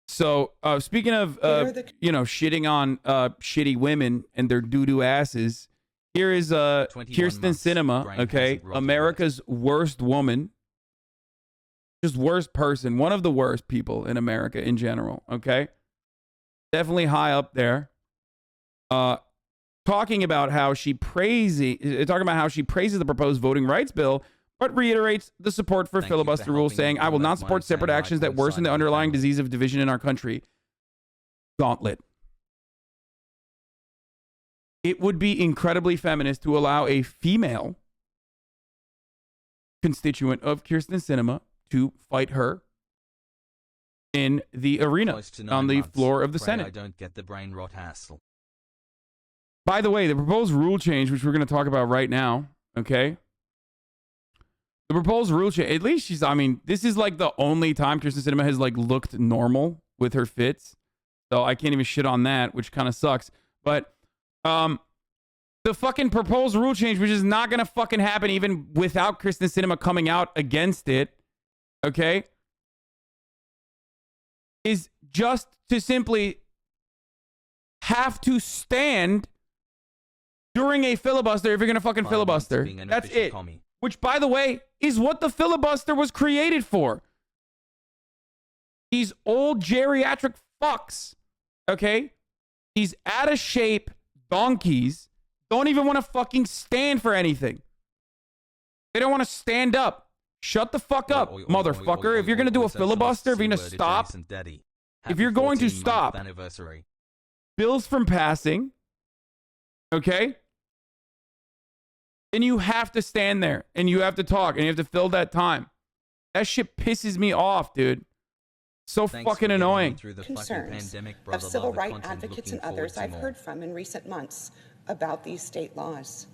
So, speaking of, shitting on shitty women and their doo-doo asses, here is Kyrsten Sinema, okay? America's worst woman. Just worst person. One of the worst people in America in general, okay? Definitely high up there. Talking about how she praises the proposed voting rights bill, but reiterates the support for filibuster rules, saying, "I will not support separate actions that worsen the underlying disease of division in our country." Gauntlet. It would be incredibly feminist to allow a female constituent of Kyrsten Sinema to fight her in the arena on the floor of the Senate. I don't get the brain rot hassle. By the way, the proposed rule change, which we're going to talk about right now, okay? The proposed rule change, at least this is like the only time Kyrsten Sinema has like looked normal with her fits. So I can't even shit on that, which kind of sucks. But the fucking proposed rule change, which is not going to fucking happen even without Kyrsten Sinema coming out against it, okay, is just to simply have to stand during a filibuster if you're going to fucking filibuster. That's it. Which, by the way, is what the filibuster was created for. These old geriatric fucks, okay? These out of shape donkeys don't even want to fucking stand for anything. They don't want to stand up. Shut the fuck up, motherfucker. If you're going to do a filibuster, if you're going to stop, if you're going to stop bills from passing, okay, then you have to stand there and you have to talk and you have to fill that time. That shit pisses me off, dude. So fucking annoying. Concerns of civil rights advocates and others I've heard from in recent months about these state laws.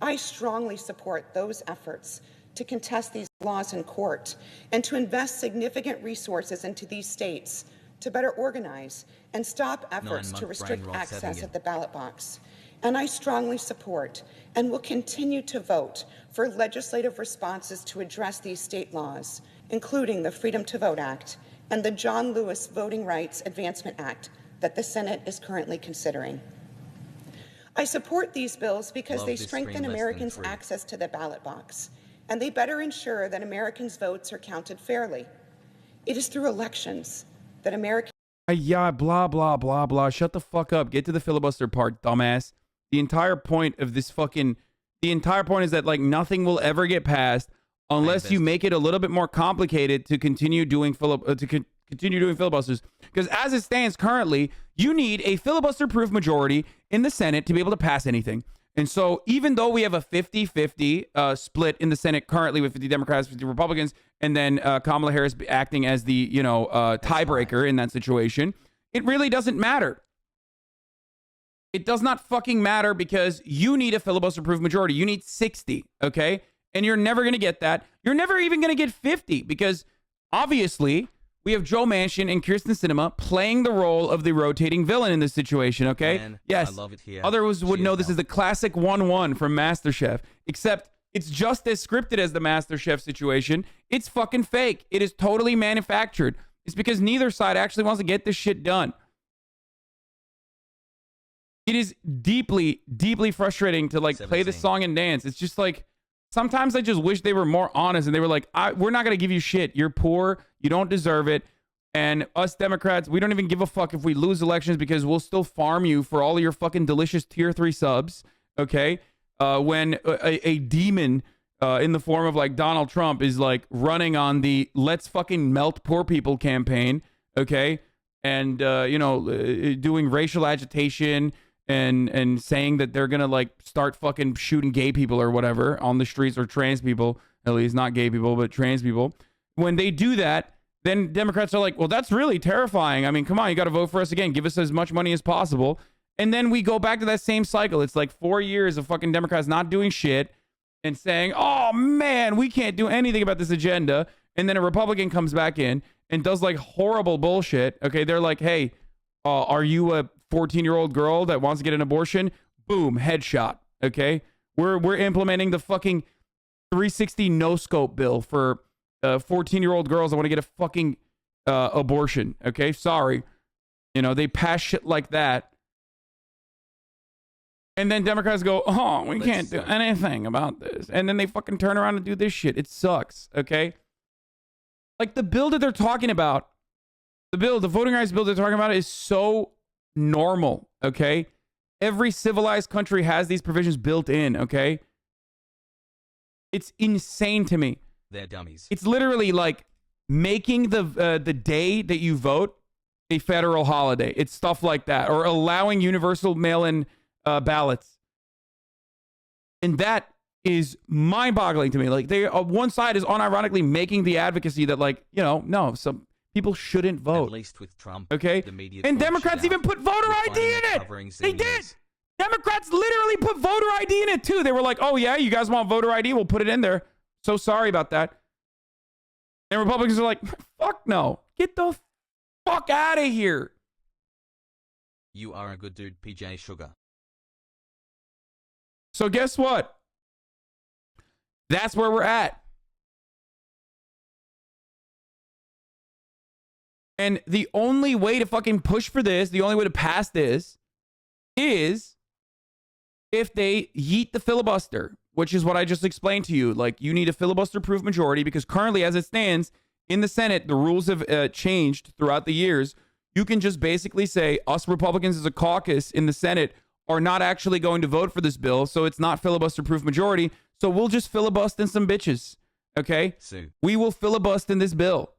I strongly support those efforts to contest these laws in court and to invest significant resources into these states to better organize and stop efforts to restrict access at the ballot box. And I strongly support and will continue to vote for legislative responses to address these state laws, including the Freedom to Vote Act and the John Lewis Voting Rights Advancement Act that the Senate is currently considering. I support these bills because they strengthen Americans' access to the ballot box, and they better ensure that Americans' votes are counted fairly. It is through elections that Americans... Yeah, blah, blah, blah, blah. Shut the fuck up. Get to the filibuster part, dumbass. The entire point of this fucking... The entire point is that, like, nothing will ever get passed unless you make it a little bit more complicated to continue doing filibusters. Because as it stands currently, you need a filibuster-proof majority in the Senate to be able to pass anything. And so even though we have a 50-50 split in the Senate currently with 50 Democrats, 50 Republicans, and then Kamala Harris acting as the, tiebreaker in that situation, it really doesn't matter. It does not fucking matter because you need a filibuster-proof majority. You need 60, okay? And you're never going to get that. You're never even going to get 50 because obviously we have Joe Manchin and Kyrsten Sinema playing the role of the rotating villain in this situation, okay? Man, yes, I love it here. Others would know this is the classic 1-1 from MasterChef, except it's just as scripted as the MasterChef situation. It's fucking fake. It is totally manufactured. It's because neither side actually wants to get this shit done. It is deeply, deeply frustrating to like 17. play this song and dance. It's just like, sometimes I just wish they were more honest and they were like, we're not going to give you shit. You're poor. You don't deserve it. And us Democrats, we don't even give a fuck if we lose elections because we'll still farm you for all of your fucking delicious tier 3 subs. Okay. When a demon in the form of like Donald Trump is like running on the let's fucking melt poor people campaign. Okay. And, doing racial agitation and saying that they're gonna like start fucking shooting gay people or whatever on the streets, or trans people, at least not gay people, but trans people. When they do that, then Democrats are like, well, that's really terrifying. I mean, come on, you got to vote for us again. Give us as much money as possible. And then we go back to that same cycle. It's like 4 years of fucking Democrats not doing shit and saying, oh man, we can't do anything about this agenda. And then a Republican comes back in and does like horrible bullshit. Okay, they're like, hey, are you a 14-year-old girl that wants to get an abortion? Boom, headshot. Okay, we're implementing the fucking 360 no scope bill for 14-year-old girls that want to get a fucking abortion. Okay, sorry. You know, they pass shit like that. And then Democrats go, oh, we can't do anything about this. And then they fucking turn around and do this shit. It sucks, okay? Like, the bill that they're talking about, the voting rights bill they're talking about is so normal, okay? Every civilized country has these provisions built in, okay? It's insane to me. They're dummies. It's literally like making the day that you vote a federal holiday. It's stuff like that. Or allowing universal mail-in ballots. And that is mind-boggling to me. Like, they one side is unironically making the advocacy that, like, you know, no, some people shouldn't vote. At least with Trump, okay? the media and Democrats even put voter ID in it. They did. Democrats literally put voter ID in it too. They were like, oh yeah, you guys want voter ID? We'll put it in there. So sorry about that. And Republicans are like, fuck no. Get the fuck out of here. You are a good dude, PJ Sugar. So guess what? That's where we're at. And the only way to fucking push for this, the only way to pass this is if they yeet the filibuster, which is what I just explained to you. Like, you need a filibuster-proof majority because currently, as it stands, in the Senate, the rules have changed throughout the years. You can just basically say, us Republicans as a caucus in the Senate are not actually going to vote for this bill, so it's not filibuster-proof majority, so we'll just filibustin some bitches, okay? We will filibustin this bill.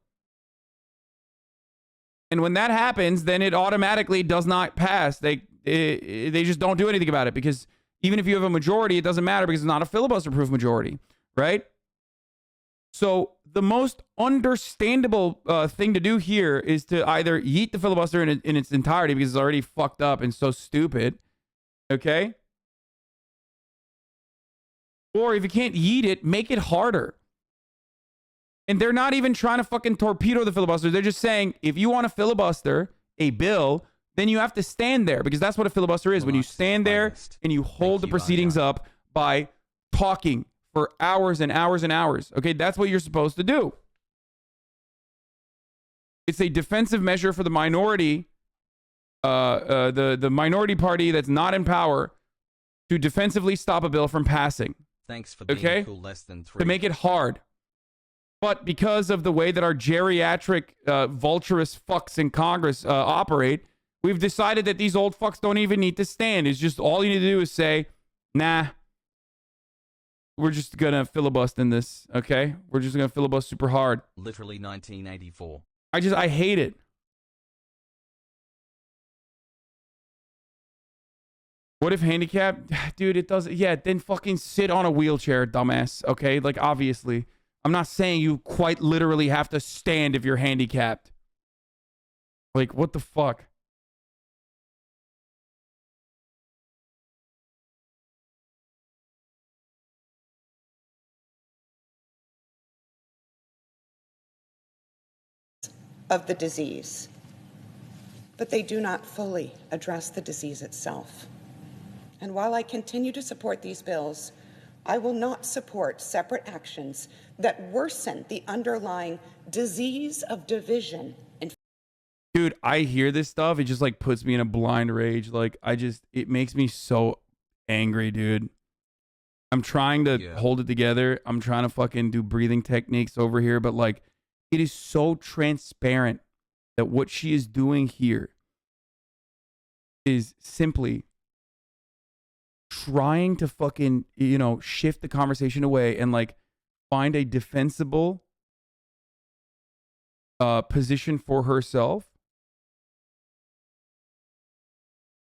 And when that happens, then it automatically does not pass. They just don't do anything about it because even if you have a majority, it doesn't matter because it's not a filibuster-proof majority, right? So the most understandable thing to do here is to either yeet the filibuster in its entirety because it's already fucked up and so stupid, okay? Or if you can't yeet it, make it harder. And they're not even trying to fucking torpedo the filibuster. They're just saying, if you want to filibuster a bill, then you have to stand there because that's what a filibuster is. When you stand there and you hold the proceedings up by talking for hours and hours and hours. Okay, that's what you're supposed to do. It's a defensive measure for the minority, the minority party that's not in power to defensively stop a bill from passing. Thanks for being cool less than 3. To make it hard. But because of the way that our geriatric vulturous fucks in Congress operate, we've decided that these old fucks don't even need to stand. It's just all you need to do is say, nah, we're just going to filibust this, okay? We're just going to filibust super hard. Literally 1984. I hate it. What if handicapped? Dude, it doesn't. Yeah, then fucking sit on a wheelchair, dumbass, okay? Like, obviously. I'm not saying you quite literally have to stand if you're handicapped. Like, what the fuck? Of the disease, but they do not fully address the disease itself. And while I continue to support these bills, I will not support separate actions that worsen the underlying disease of division. Dude, I hear this stuff. It just like puts me in a blind rage. Like, it makes me so angry, dude. I'm trying to hold it together. I'm trying to fucking do breathing techniques over here, but like, it is so transparent that what she is doing here is simply trying to fucking, you know, shift the conversation away and like find a defensible position for herself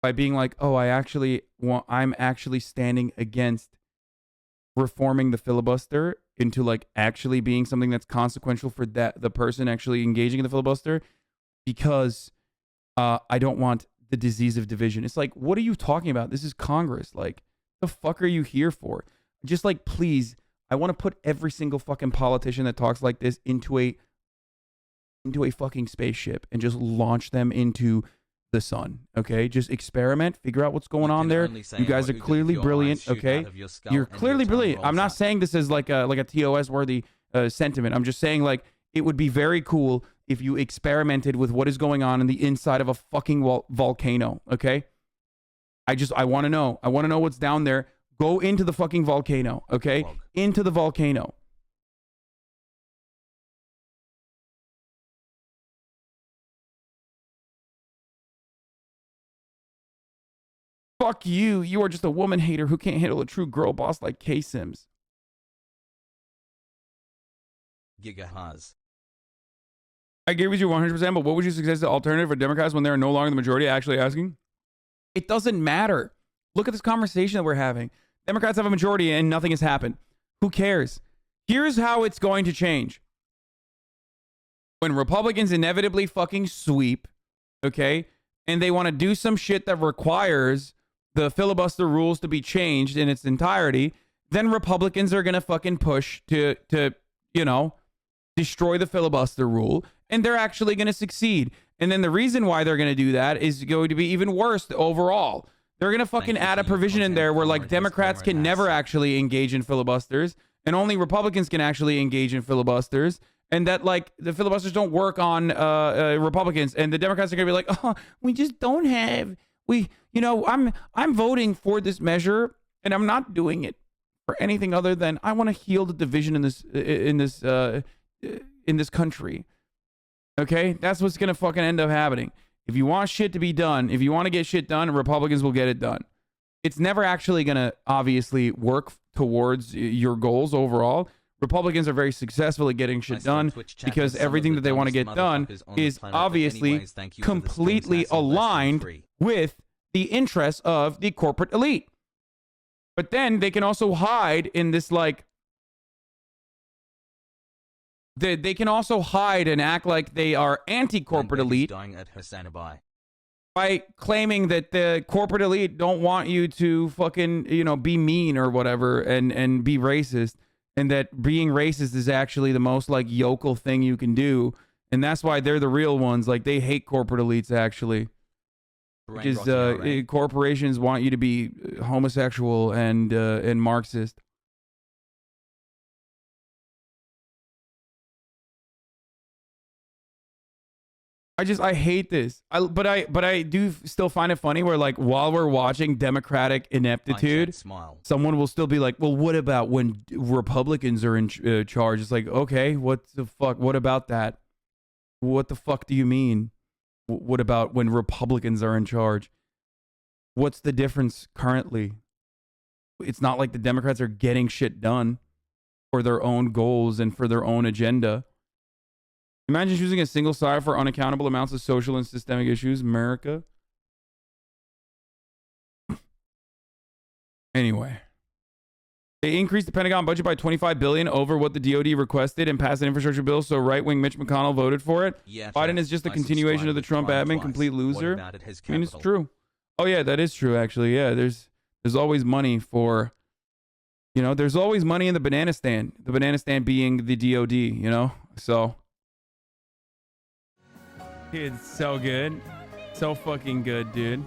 by being like, oh, I'm actually standing against reforming the filibuster into like actually being something that's consequential for the person actually engaging in the filibuster because I don't want the disease of division. It's like, what are you talking about? This is Congress. Like, the fuck are you here for? Just like, please, I want to put every single fucking politician that talks like this into a fucking spaceship and just launch them into the sun. Okay, just experiment, figure out what's going on there. You guys are clearly brilliant. Okay, you're clearly brilliant. I'm not saying this is like a TOS worthy sentiment. I'm just saying, like, it would be very cool if you experimented with what is going on in the inside of a fucking volcano, okay? I want to know. I want to know what's down there. Go into the fucking volcano, okay? Into the volcano. Fuck you. You are just a woman hater who can't handle a true girl boss like K-Sims. Gigahaz. I agree with you 100%, but what would you suggest the alternative for Democrats when they're no longer the majority actually asking? It doesn't matter. Look at this conversation that we're having. Democrats have a majority and nothing has happened. Who cares? Here's how it's going to change. When Republicans inevitably fucking sweep, okay, and they want to do some shit that requires the filibuster rules to be changed in its entirety, then Republicans are going to fucking push to, you know, destroy the filibuster rule, and they're actually going to succeed. And then the reason why they're going to do that is going to be even worse overall. They're going to fucking add a provision in there where, like, Democrats can never actually engage in filibusters, and only Republicans can actually engage in filibusters, and that, like, the filibusters don't work on Republicans, and the Democrats are going to be like, oh, we just don't have, I'm voting for this measure, and I'm not doing it for anything other than I want to heal the division in this country. Okay, that's what's gonna fucking end up happening. If you want shit to be done, if you want to get shit done, Republicans will get it done. It's never actually gonna obviously work towards your goals overall. Republicans are very successful at getting shit done because everything that they want to get done is obviously completely aligned with the interests of the corporate elite. But then they can also hide in this, like, they can also hide and act like they are anti-corporate elite Dying at Hasanabi. by claiming that the corporate elite don't want you to fucking, be mean or whatever and be racist, and that being racist is actually the most, like, yokel thing you can do, and that's why they're the real ones. Like, they hate corporate elites actually, because corporations want you to be homosexual and Marxist. I hate this. But I do still find it funny where, like, while we're watching Democratic ineptitude, someone will still be like, well, what about when Republicans are in charge? It's like, okay, what the fuck? What about that? What the fuck do you mean? What about when Republicans are in charge? What's the difference currently? It's not like the Democrats are getting shit done for their own goals and for their own agenda. Imagine choosing a single side for unaccountable amounts of social and systemic issues. America. Anyway. They increased the Pentagon budget by $25 billion over what the DoD requested and passed an infrastructure bill, so right-wing Mitch McConnell voted for it. Yeah, Biden is just a continuation of the Trump admin, complete loser. I mean, it's true. Oh, yeah, that is true, actually. Yeah, there's always money for, there's always money in the banana stand. The banana stand being the DoD, so... It's so good. So fucking good, dude.